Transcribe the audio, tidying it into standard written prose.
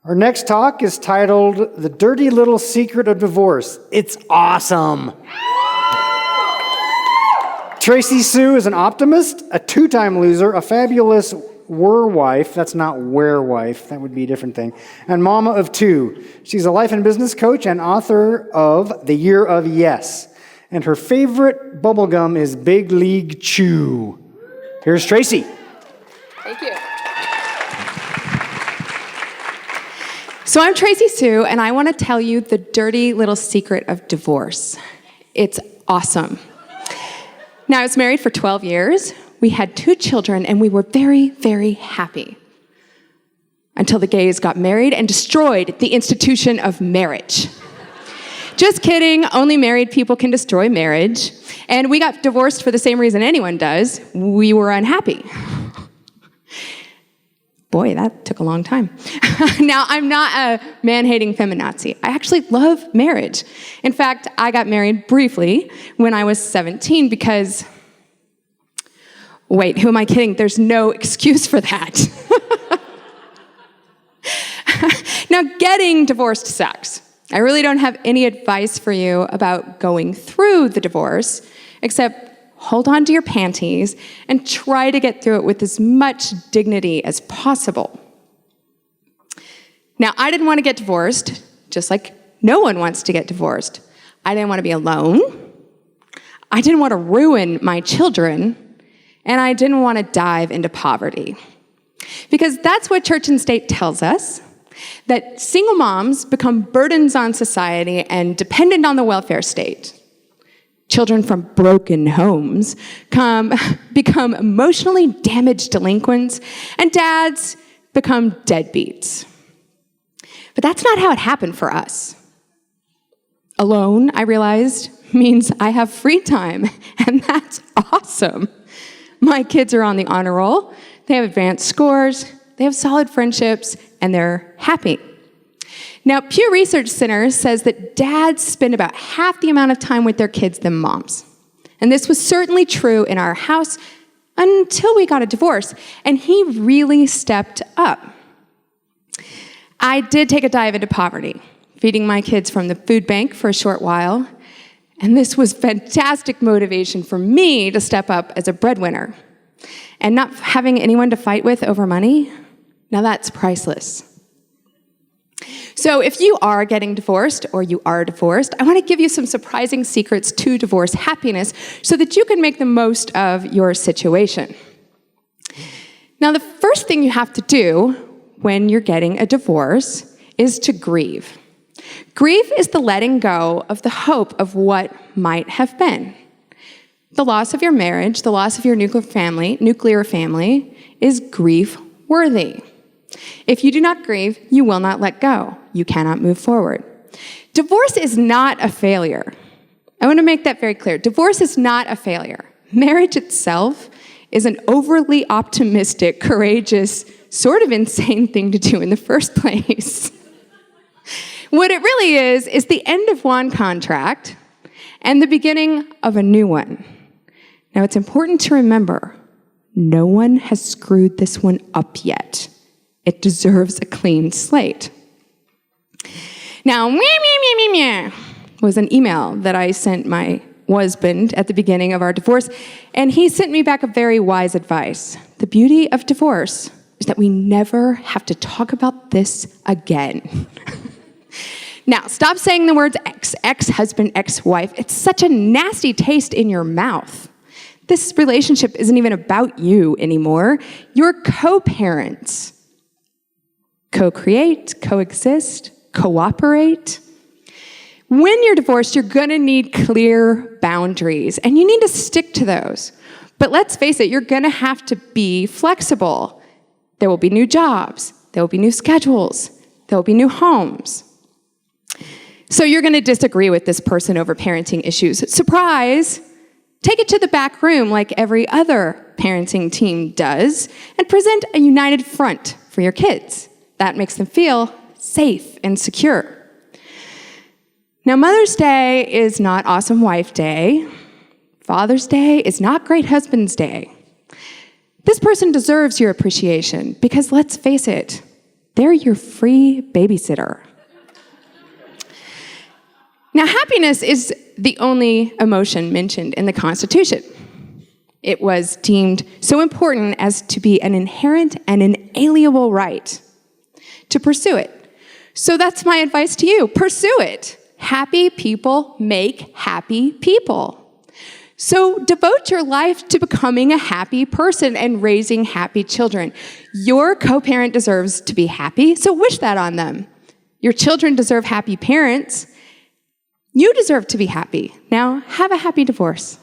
Our next talk is titled The Dirty Little Secret of Divorce. It's awesome. Tracee Sioux is an optimist, a two-time loser, a fabulous wife, that's not werewife, that would be a different thing, and mama of two. She's a life and business coach and author of The Year of Yes. And her favorite bubblegum is Big League Chew. Here's Tracee. Thank you. So I'm Tracee Sioux, and I want to tell you the dirty little secret of divorce. It's awesome. Now, I was married for 12 years. We had 2 children, and we were very, very happy. Until the gays got married and destroyed the institution of marriage. Just kidding, only married people can destroy marriage. And we got divorced for the same reason anyone does. We were unhappy. Boy, that took a long time. Now, I'm not a man-hating feminazi. I actually love marriage. In fact, I got married briefly when I was 17 because, wait, who am I kidding? There's no excuse for that. Now, getting divorced sucks. I really don't have any advice for you about going through the divorce, except hold on to your panties and try to get through it with as much dignity as possible. Now, I didn't want to get divorced, just like no one wants to get divorced. I didn't want to be alone. I didn't want to ruin my children. And I didn't want to dive into poverty. Because that's what church and state tells us, that single moms become burdens on society and dependent on the welfare state. Children from broken homes become emotionally damaged delinquents, and dads become deadbeats. But that's not how it happened for us. Alone, I realized, means I have free time, and that's awesome. My kids are on the honor roll, they have advanced scores, they have solid friendships, and they're happy. Now, Pew Research Center says that dads spend about half the amount of time with their kids than moms. And this was certainly true in our house until we got a divorce, and he really stepped up. I did take a dive into poverty, feeding my kids from the food bank for a short while, and this was fantastic motivation for me to step up as a breadwinner. And not having anyone to fight with over money, now that's priceless. So if you are getting divorced or you are divorced, I want to give you some surprising secrets to divorce happiness so that you can make the most of your situation. Now, the first thing you have to do when you're getting a divorce is to grieve. Grief is the letting go of the hope of what might have been. The loss of your marriage, the loss of your nuclear family is grief-worthy. If you do not grieve, you will not let go. You cannot move forward. Divorce is not a failure. I want to make that very clear. Divorce is not a failure. Marriage itself is an overly optimistic, courageous, sort of insane thing to do in the first place. What it really is the end of one contract and the beginning of a new one. Now, it's important to remember, no one has screwed this one up yet. It deserves a clean slate. Now, was an email that I sent my husband at the beginning of our divorce, and he sent me back a very wise advice. The beauty of divorce is that we never have to talk about this again. Now, stop saying the words ex-husband, ex-wife. It's such a nasty taste in your mouth. This relationship isn't even about you anymore. You're co-parents. Co-create, coexist, cooperate. When you're divorced, you're going to need clear boundaries, and you need to stick to those. But let's face it, you're going to have to be flexible. There will be new jobs. There will be new schedules. There will be new homes. So you're going to disagree with this person over parenting issues. Surprise! Take it to the back room like every other parenting team does, and present a united front for your kids. That makes them feel safe and secure. Now, Mother's Day is not Awesome Wife Day. Father's Day is not Great Husband's Day. This person deserves your appreciation because, let's face it, They're your free babysitter. Now, happiness is the only emotion mentioned in the Constitution. It was deemed so important as to be an inherent and inalienable right to pursue it. So that's my advice to you. Pursue it. Happy people make happy people. So devote your life to becoming a happy person and raising happy children. Your co-parent deserves to be happy, so wish that on them. Your children deserve happy parents. You deserve to be happy. Now, have a happy divorce.